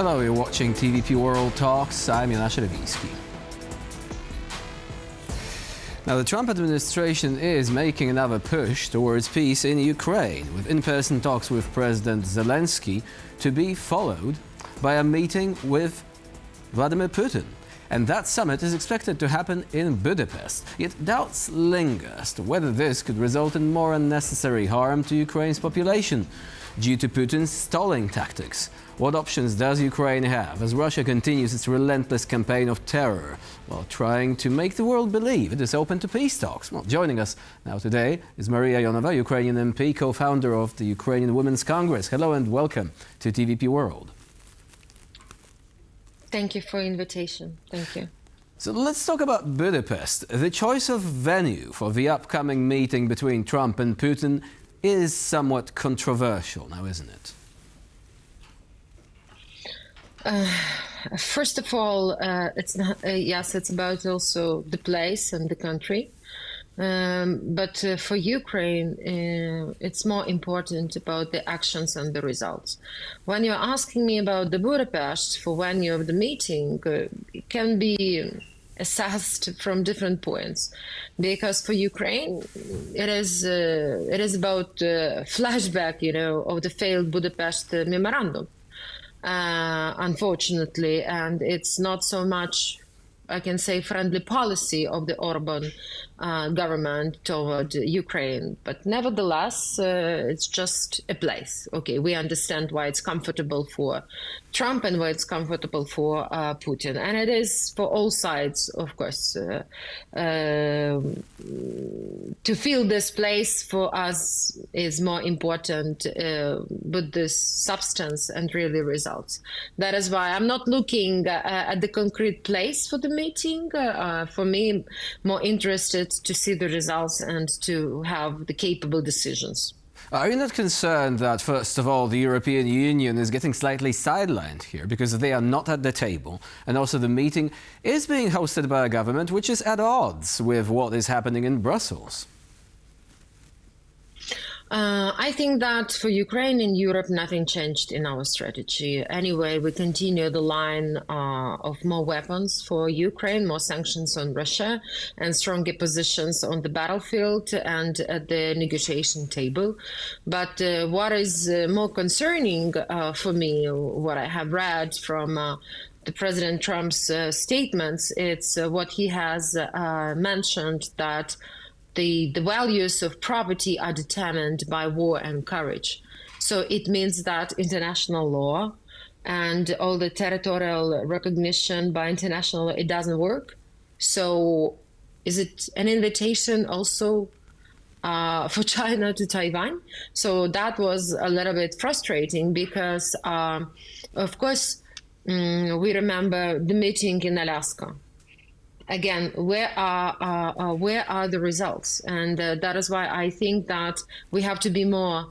Hello, you're watching TVP World Talks. I'm Jonasz Rewiński. Now, the Trump administration is making another push towards peace in Ukraine, with in-person talks with President Zelenskyy to be followed by a meeting with Vladimir Putin. And that summit is expected to happen in Budapest. Yet doubts linger as to whether this could result in more unnecessary harm to Ukraine's population due to Putin's stalling tactics. What options does Ukraine have as Russia continues its relentless campaign of terror while trying to make the world believe it is open to peace talks? Well, joining us now today is Mariia Ionova, Ukrainian MP, co-founder of the Ukrainian Women's Congress. Hello and welcome to TVP World. Thank you for the invitation. Thank you. So let's talk about Budapest. The choice of venue for the upcoming meeting between Trump and Putin is somewhat controversial now, isn't it? First of all, it's not, yes, it's about also the place and the country. But for Ukraine, it's more important about the actions and the results. When you're asking me about the Budapest for venue of the meeting, it can be assessed from different points, because for Ukraine, it is about flashback, of the failed Budapest memorandum, unfortunately, and it's not so much, I can say, friendly policy of the Orban government toward Ukraine. But nevertheless, it's just a place. Okay, we understand why it's comfortable for Trump and why it's comfortable for Putin. And it is for all sides, of course. To fill this place for us is more important with this substance and really results. That is why I'm not looking at the concrete place for the meeting. For me, more interested to see the results and to have the capable decisions. Are you not concerned that, first of all, the European Union is getting slightly sidelined here because they are not at the table, and also the meeting is being hosted by a government which is at odds with what is happening in Brussels? I think that for Ukraine and Europe, nothing changed in our strategy. Anyway, we continue the line of more weapons for Ukraine, more sanctions on Russia, and stronger positions on the battlefield and at the negotiation table. But what is more concerning for me, what I have read from the President Trump's statements, it's what he has mentioned, that the values of property are determined by war and courage. So it means that international law and all the territorial recognition by international law, it doesn't work. So is it an invitation also for China to Taiwan? So that was a little bit frustrating because, of course, we remember the meeting in Alaska. Again, where are the results? And that is why I think that we have to be more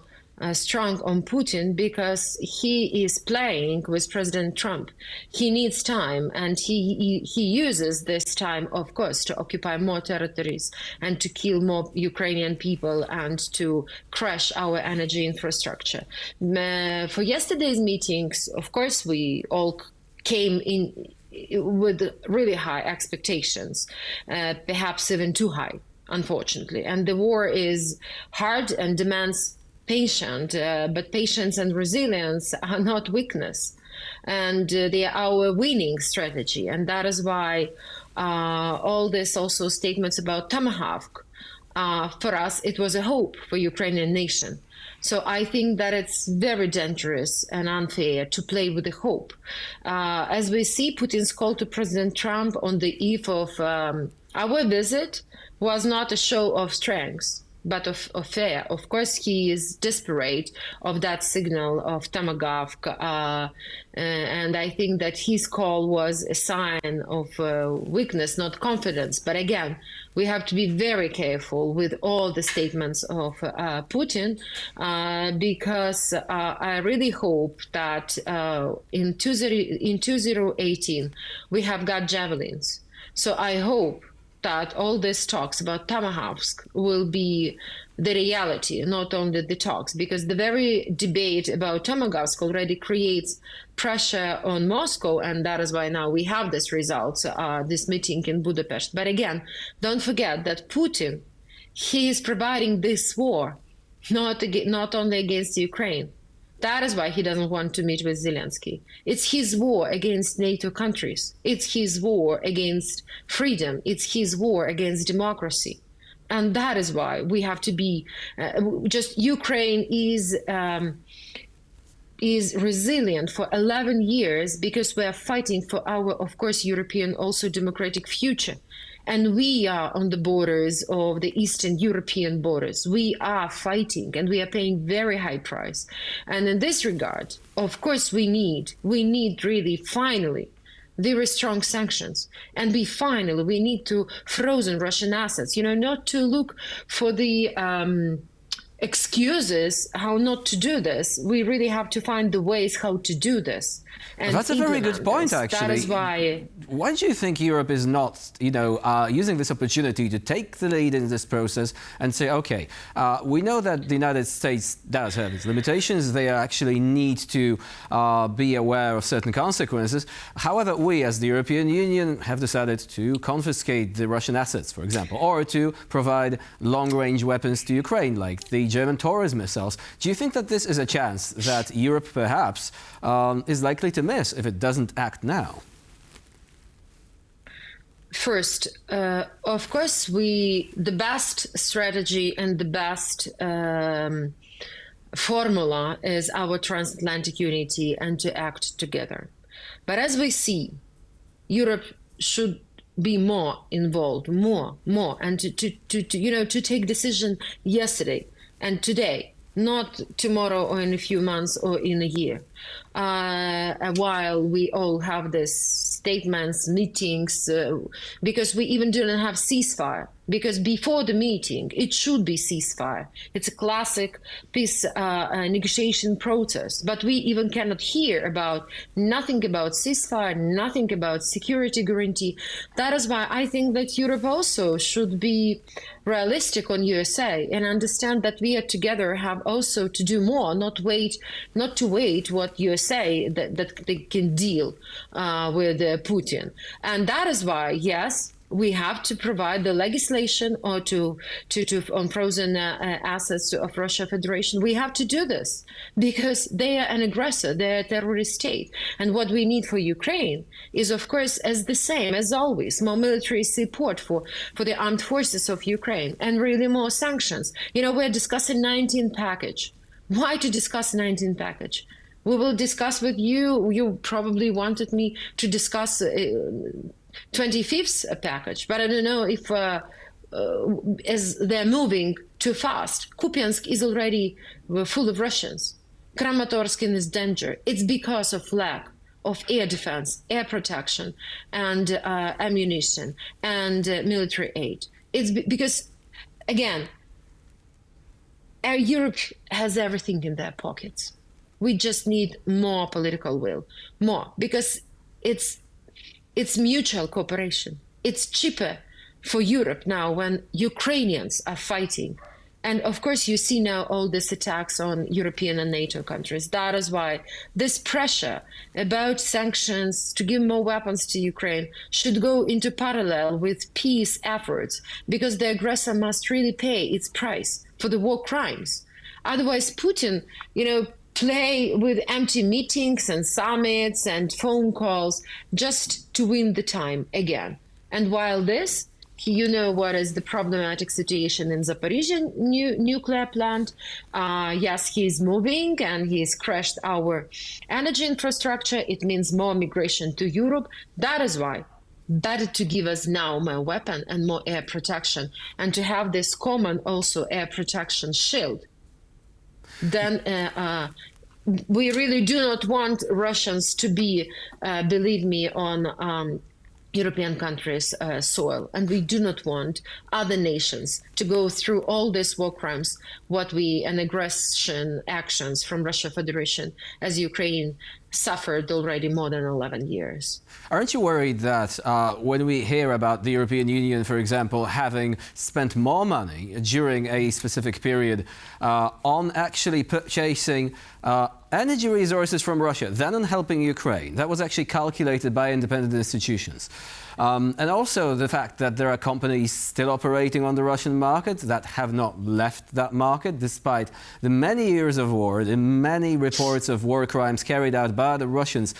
strong on Putin, because he is playing with President Trump. He needs time, and he uses this time, of course, to occupy more territories and to kill more Ukrainian people and to crash our energy infrastructure. For yesterday's meetings, of course, we all came in with really high expectations, perhaps even too high, unfortunately. And the war is hard and demands patience, but patience and resilience are not weakness. And they are our winning strategy. And that is why all this also statements about Tomahawk, for us, it was a hope for Ukrainian nation. So I think that it's very dangerous and unfair to play with the hope. As we see, Putin's call to President Trump on the eve of our visit was not a show of strength, but of fear. Of course, he is desperate of that signal of Tomahawk, and I think that his call was a sign of weakness, not confidence. But again, we have to be very careful with all the statements of Putin, because I really hope that in 2018 we have got javelins. So I hope that all these talks about Tomahawks will be the reality, not only the talks, because the very debate about Tomahawks already creates pressure on Moscow, and that is why now we have this results, this meeting in Budapest. But again, don't forget that Putin, he is providing this war, not only against Ukraine. That is why he doesn't want to meet with Zelenskyy. It's his war against NATO countries. It's his war against freedom. It's his war against democracy. And that is why we have to be Ukraine is resilient for 11 years because we are fighting for our, of course, European, also democratic future. And we are on the borders of the Eastern European borders. We are fighting and we are paying very high price. And in this regard, of course, we need really finally very strong sanctions. And we need to frozen Russian assets, not to look for the excuses how not to do this. We really have to find the ways how to do this. And that's a very good point, actually. That is why. Why do you think Europe is not, using this opportunity to take the lead in this process and say, okay, we know that the United States does have its limitations. They actually need to be aware of certain consequences. However, we as the European Union have decided to confiscate the Russian assets, for example, or to provide long-range weapons to Ukraine, like the German Taurus missiles. Do you think that this is a chance that Europe perhaps is likely to miss if it doesn't act now? First, of course, the best strategy and the best formula is our transatlantic unity and to act together. But as we see, Europe should be more involved, more, and to take decision yesterday and today, not tomorrow or in a few months or in a year. While we all have these statements, meetings, because we even didn't have ceasefire. Because before the meeting, it should be ceasefire. It's a classic peace negotiation process. But we even cannot hear nothing about ceasefire, nothing about security guarantee. That is why I think that Europe also should be realistic on USA and understand that we are together have also to do more, not to wait what USA that they can deal with Putin. And that is why, yes, we have to provide the legislation or to on frozen assets of Russia Federation. We have to do this because they are an aggressor, they are a terrorist state. And what we need for Ukraine is, of course, as the same as always, more military support for the armed forces of Ukraine and really more sanctions. We're discussing 19 package. Why to discuss 19 package? We will discuss with you. You probably wanted me to discuss 25th package, but I don't know if as they're moving too fast. Kupiansk is already full of Russians. Kramatorsk is danger. It's because of lack of air defense, air protection, and ammunition and military aid. It's because, again, Europe has everything in their pockets. We just need more political will, more, because it's mutual cooperation. It's cheaper for Europe now when Ukrainians are fighting. And of course, you see now all these attacks on European and NATO countries. That is why this pressure about sanctions to give more weapons to Ukraine should go into parallel with peace efforts, because the aggressor must really pay its price for the war crimes. Otherwise, Putin, play with empty meetings and summits and phone calls just to win the time again. And while this, what is the problematic situation in Zaporizhzhia nuclear plant. Yes, he's moving and he's crashed our energy infrastructure. It means more migration to Europe. That is why better to give us now more weapon and more air protection and to have this common also air protection shield. Then we really do not want Russians to be, believe me, on European countries' soil. And we do not want other nations to go through all these war crimes, and aggression actions from Russia Federation as Ukraine suffered already more than 11 years. Aren't you worried that when we hear about the European Union, for example, having spent more money during a specific period on actually purchasing energy resources from Russia than on helping Ukraine? That was actually calculated by independent institutions. And also the fact that there are companies still operating on the Russian market that have not left that market, despite the many years of war, the many reports of war crimes carried out by the Russians,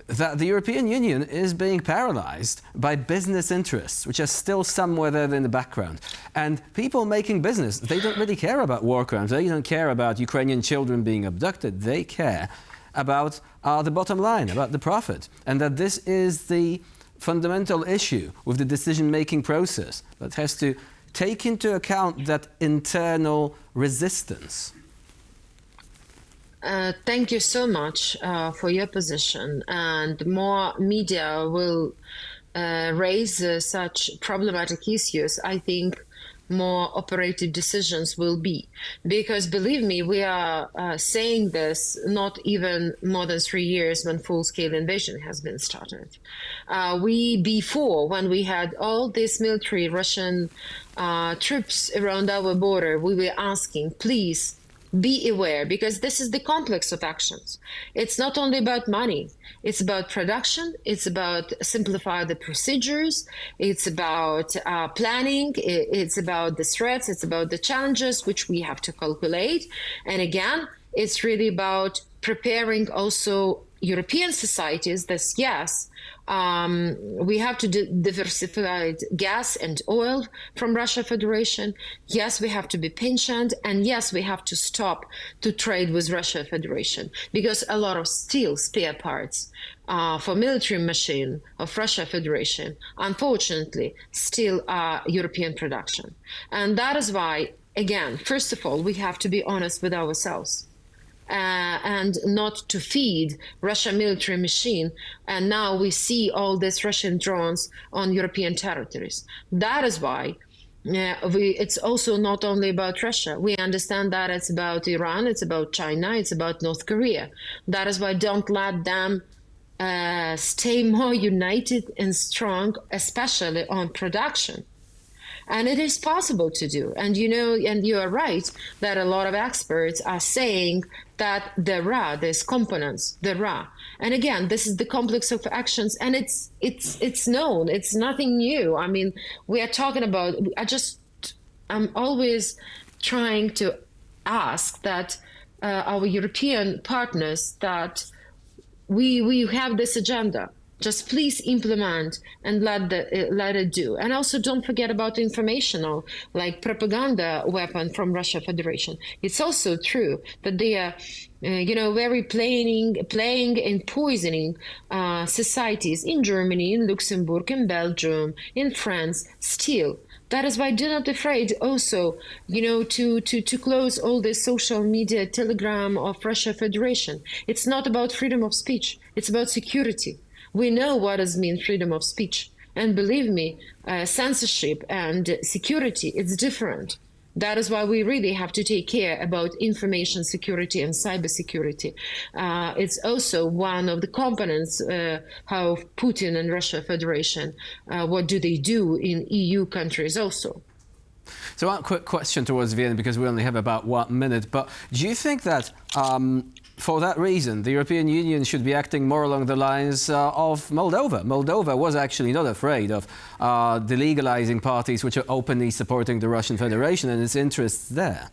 that the European Union is being paralyzed by business interests, which are still somewhere there in the background. And people making business, they don't really care about war crimes. They don't care about Ukrainian children being abducted. They care about the bottom line, about the profit. And that this is the fundamental issue with the decision-making process that has to take into account that internal resistance. Thank you so much for your position, and more media will raise such problematic issues. I think more operative decisions will be, because believe me, we are saying this not even more than 3 years when full-scale invasion has been started. Before, when we had all these military Russian troops around our border, we were asking, please, be aware, because this is the complex of actions. It's not only about money, it's about production, it's about simplify the procedures, it's about planning, it's about the threats, it's about the challenges which we have to calculate. And again, it's really about preparing also European societies that, yes, we have to diversify gas and oil from Russia Federation. Yes, we have to be pensioned, and yes, we have to stop to trade with Russia Federation, because a lot of steel spare parts for military machine of Russia Federation, unfortunately, still are European production. And that is why, again, first of all, we have to be honest with ourselves. And not to feed Russian military machine. And now we see all these Russian drones on European territories. That is why it's also not only about Russia. We understand that it's about Iran, it's about China, it's about North Korea. That is why don't let them stay more united and strong, especially on production. And it is possible to do. And you know, and you are right that a lot of experts are saying that there are these components, there are. And again, this is the complex of actions, and it's known. It's nothing new. I mean, we are talking about. I'm always trying to ask that our European partners that we have this agenda. Just please implement and let it do. And also don't forget about informational, like propaganda weapon from Russia Federation. It's also true that they are, very playing and poisoning societies in Germany, in Luxembourg, in Belgium, in France, still. That is why do not afraid also, to close all the social media telegram of Russia Federation. It's not about freedom of speech. It's about security. We know what does mean freedom of speech. And believe me, censorship and security, it's different. That is why we really have to take care about information security and cybersecurity. It's also one of the components how Putin and Russia Federation, what do they do in EU countries also. So one quick question towards the end, because we only have about 1 minute. But do you think that for that reason, the European Union should be acting more along the lines of Moldova? Moldova was actually not afraid of delegalizing parties which are openly supporting the Russian Federation and its interests there.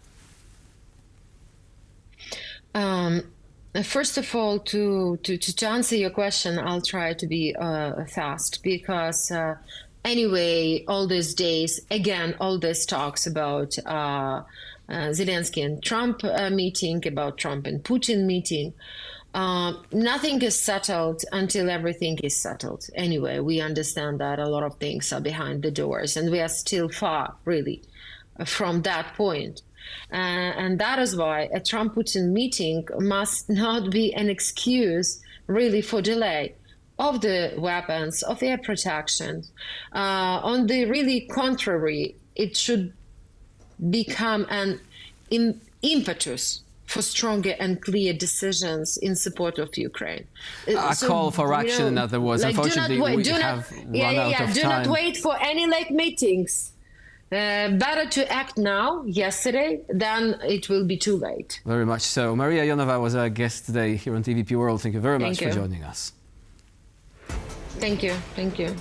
First of all, to answer your question, I'll try to be fast, because anyway, all these days, again, all this talks about Zelenskyy and Trump meeting, about Trump and Putin meeting. Nothing is settled until everything is settled. Anyway, we understand that a lot of things are behind the doors, and we are still far, really, from that point. And that is why a Trump-Putin meeting must not be an excuse, really, for delay of the weapons, of air protection. On the really contrary, it should become an impetus for stronger and clear decisions in support of Ukraine. A call for action, in other words. Unfortunately, we have run out of time. Do not wait for any meetings. Better to act now, yesterday, than it will be too late. Very much so. Mariia Ionova was our guest today here on TVP World. Thank you very much for joining us. Thank you. Thank you.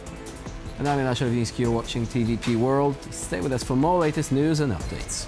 And I'm Jonasz. Rewiński. You're watching TVP World. Stay with us for more latest news and updates.